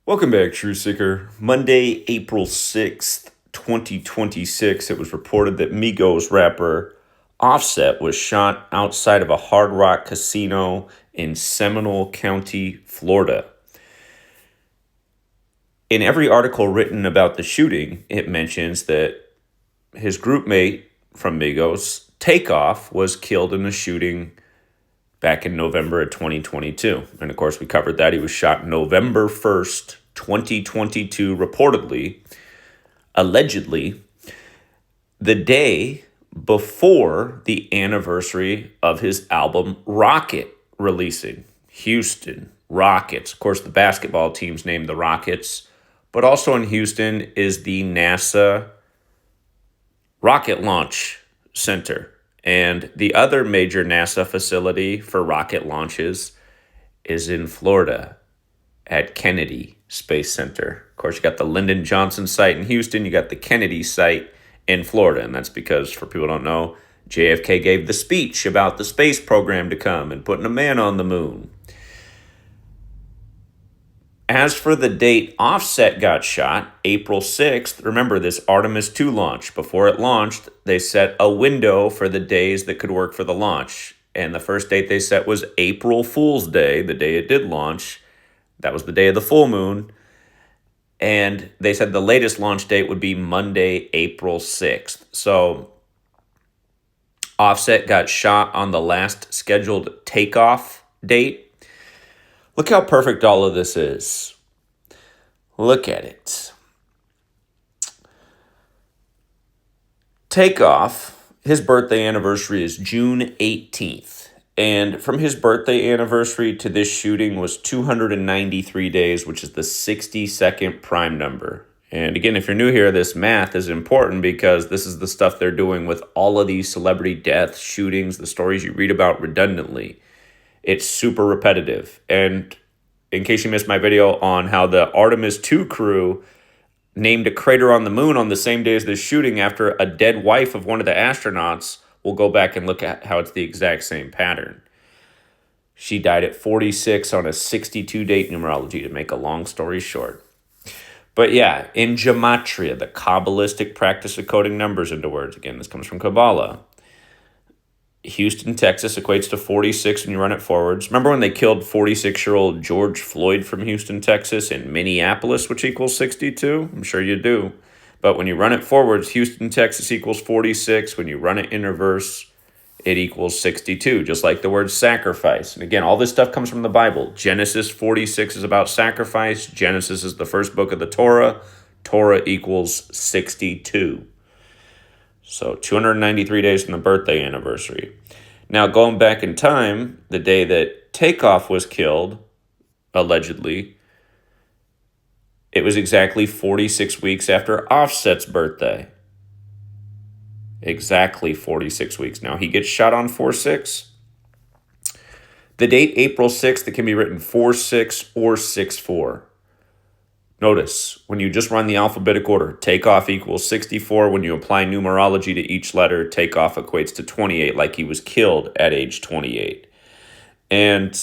Welcome back, True Seeker. Monday, April 6th, 2026, it was reported that Migos rapper Offset was shot outside of a Hard Rock casino in Seminole County, Florida. In every article written about the shooting, it mentions that his groupmate from Migos, Takeoff, was killed in the shooting back in November of 2022. And of course, we covered that. He was shot November 1st, 2022, reportedly, allegedly, the day before the anniversary of his album Rocket releasing. Houston Rockets. Of course, the basketball team's named the Rockets, but also in Houston is the NASA Rocket Launch Center. And the other major NASA facility for rocket launches is in Florida at Kennedy Space Center. Of course, you got the Lyndon Johnson site in Houston. You got the Kennedy site in Florida. And that's because, for people who don't know, JFK gave the speech about the space program to come and putting a man on the moon. As for the date Offset got shot, April 6th, remember this Artemis II launch. Before it launched, they set a window for the days that could work for the launch. And the first date they set was April Fool's Day, the day it did launch. That was the day of the full moon. And they said the latest launch date would be Monday, April 6th. So Offset got shot on the last scheduled takeoff date. Look how perfect all of this is. Look at it. Takeoff, his birthday anniversary is June 18th. And from his birthday anniversary to this shooting was 293 days, which is the 62nd prime number. And again, if you're new here, this math is important because this is the stuff they're doing with all of these celebrity deaths, shootings, the stories you read about redundantly. It's super repetitive. And in case you missed my video on how the Artemis II crew named a crater on the moon on the same day as this shooting after a dead wife of one of the astronauts, we'll go back and look at how it's the exact same pattern. She died at 46 on a 62 date numerology, to make a long story short. But yeah, in Gematria, the Kabbalistic practice of coding numbers into words, again, this comes from Kabbalah, Houston, Texas equates to 46 when you run it forwards. Remember when they killed 46-year-old George Floyd from Houston, Texas in Minneapolis, which equals 62? I'm sure you do. But when you run it forwards, Houston, Texas equals 46. When you run it in reverse, it equals 62, just like the word sacrifice. And again, all this stuff comes from the Bible. Genesis 46 is about sacrifice. Genesis is the first book of the Torah. Torah equals 62. So 293 days from the birthday anniversary. Now, going back in time, the day that Takeoff was killed, allegedly, it was exactly 46 weeks after Offset's birthday. Exactly 46 weeks. Now, he gets shot on 4/6. The date April 6th, it can be written 4/6 or 6/4. Notice, when you just run the alphabetic order, Takeoff equals 64. When you apply numerology to each letter, Takeoff equates to 28, like he was killed at age 28. And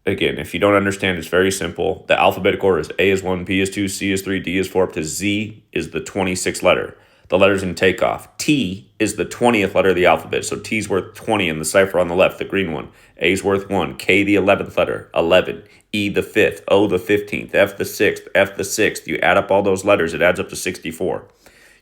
again, if you don't understand, it's very simple. The alphabetic order is A is 1, B is 2, C is 3, D is 4, up to Z is the 26th letter. The letters in Takeoff. T is the 20th letter of the alphabet. So T is worth 20 in the cipher on the left, the green one. A is worth 1. K, the 11th letter, 11. E, the 5th. O, the 15th. F, the 6th. F, the 6th. You add up all those letters, it adds up to 64.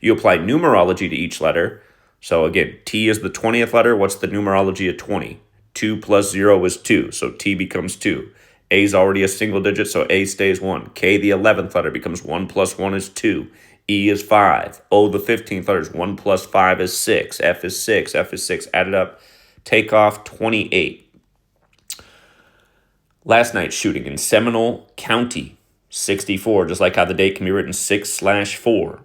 You apply numerology to each letter. So again, T is the 20th letter. What's the numerology of 20? 2 plus 0 is 2. So T becomes 2. A is already a single digit, so A stays 1. K, the 11th letter, becomes 1 plus 1 is 2. E is 5. O, the 15th letter, is 1 plus 5 is 6. F is 6. F is 6. Added up. Takeoff 28. Last night's shooting in Seminole County, 64, just like how the date can be written 6/4.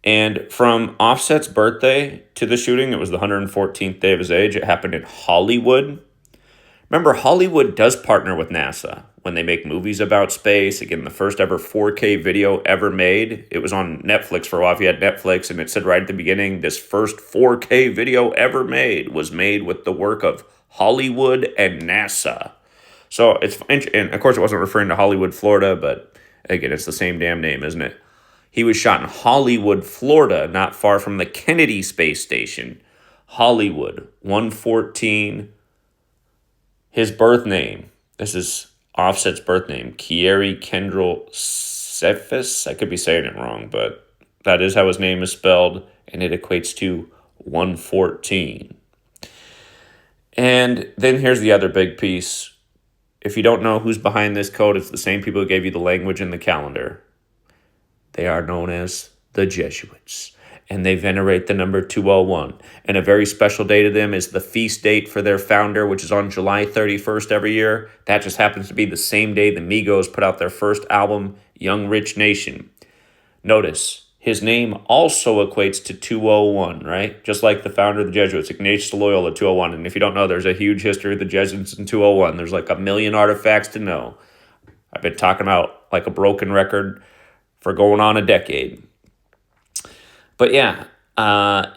And from Offset's birthday to the shooting, it was the 114th day of his age. It happened in Hollywood. Remember, Hollywood does partner with NASA when they make movies about space. Again, the first ever 4K video ever made. It was on Netflix for a while if you had Netflix, and it said right at the beginning, this first 4K video ever made was made with the work of Hollywood and NASA. So it's, and of course it wasn't referring to Hollywood, Florida, but Again, it's the same damn name, isn't it? He was shot in Hollywood, Florida, not far from the Kennedy Space Station. Hollywood, 114. His birth name, this is Offset's birth name, Kieri Kendall Cephas. I could be saying it wrong, but that is how his name is spelled, and it equates to 114. And then here's the other big piece. If you don't know who's behind this code, it's the same people who gave you the language and the calendar. They are known as the Jesuits, and they venerate the number 201. And a very special day to them is the feast date for their founder, which is on July 31st every year. That just happens to be the same day the Migos put out their first album, Young Rich Nation. Notice, his name also equates to 201, right? Just like the founder of the Jesuits, Ignatius Loyola, 201. And if you don't know, there's a huge history of the Jesuits in 201. There's like a million artifacts to know. I've been talking about like a broken record for going on a decade. But yeah,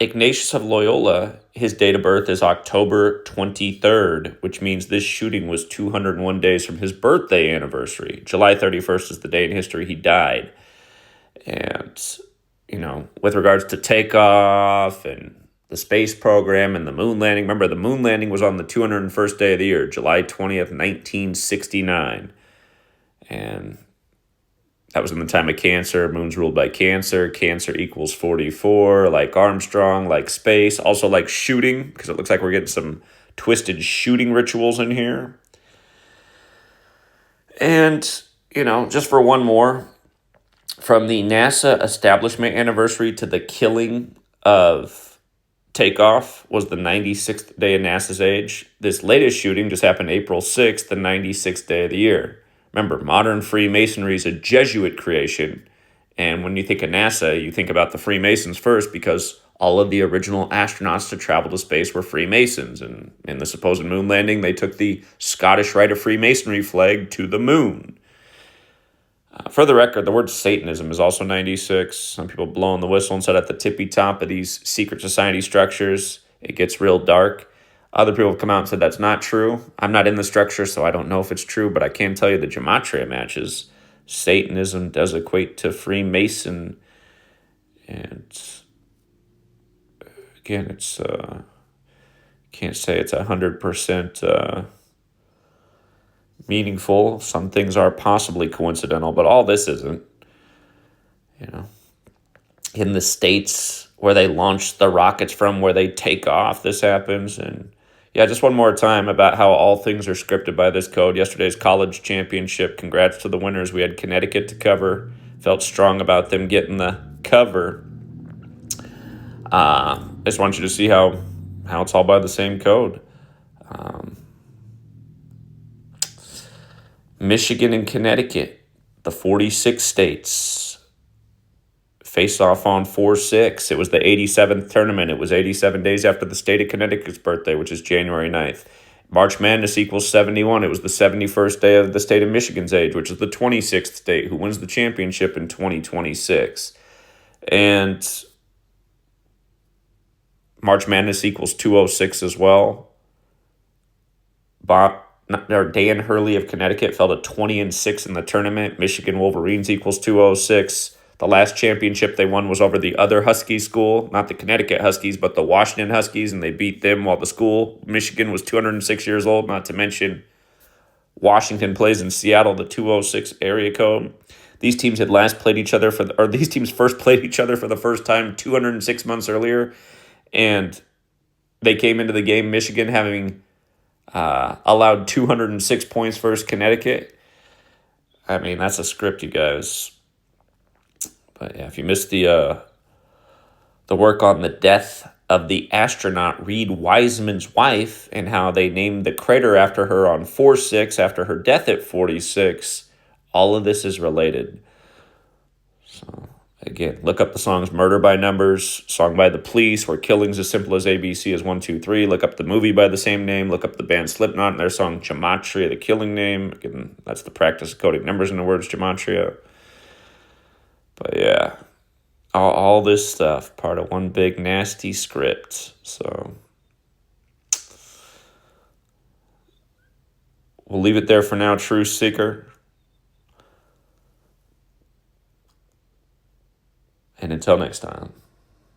Ignatius of Loyola, his date of birth is October 23rd, which means this shooting was 201 days from his birthday anniversary. July 31st is the day in history he died. And, with regards to Takeoff and the space program and the moon landing, remember the moon landing was on the 201st day of the year, July 20th, 1969. And that was in the time of Cancer. Moon's ruled by Cancer. Cancer equals 44, like Armstrong, like space, also like shooting, because it looks like we're getting some twisted shooting rituals in here. And, just for one more, from the NASA establishment anniversary to the killing of Takeoff was the 96th day of NASA's age. This latest shooting just happened April 6th, the 96th day of the year. Remember, modern Freemasonry is a Jesuit creation. And when you think of NASA, you think about the Freemasons first because all of the original astronauts to travel to space were Freemasons. And in the supposed moon landing, they took the Scottish Rite of Freemasonry flag to the moon. For the record, the word Satanism is also 96. Some people blowing the whistle and said at the tippy top of these secret society structures, it gets real dark. Other people have come out and said that's not true. I'm not in the structure, so I don't know if it's true, but I can tell you the Gematria matches. Satanism does equate to Freemason. And again, it's can't say it's 100% meaningful. Some things are possibly coincidental, but all this isn't. In the states where they launch the rockets from, where they take off, this happens. And yeah, just one more time about how all things are scripted by this code. Yesterday's college championship, congrats to the winners. We had Connecticut to cover. Felt strong about them getting the cover. I just want you to see how it's all by the same code. Michigan and Connecticut, the 46 states, face off on 4-6. It was the 87th tournament. It was 87 days after the state of Connecticut's birthday, which is January 9th. March Madness equals 71. It was the 71st day of the state of Michigan's age, which is the 26th state, who wins the championship in 2026. And March Madness equals 206 as well. Dan Hurley of Connecticut fell to 20-6 in the tournament. Michigan Wolverines equals 206. The last championship they won was over the other Husky school, not the Connecticut Huskies, but the Washington Huskies, and they beat them while the school, Michigan, was 206 years old, not to mention Washington plays in Seattle, the 206 area code. These teams had first played each other for the first time 206 months earlier, and they came into the game, Michigan having allowed 206 points versus Connecticut. I mean, that's a script, you guys. But yeah, if you missed the work on the death of the astronaut Reed Wiseman's wife and how they named the crater after her on 4-6 after her death at 46, all of this is related. So again, look up the songs Murder by Numbers, Song by the Police, where killing's as simple as ABC is 1, 2, 3. Look up the movie by the same name. Look up the band Slipknot and their song Gematria, the killing name. Again, that's the practice of coding numbers into words, Gematria. But yeah, all this stuff, part of one big nasty script. So we'll leave it there for now, Truth Seeker. And until next time.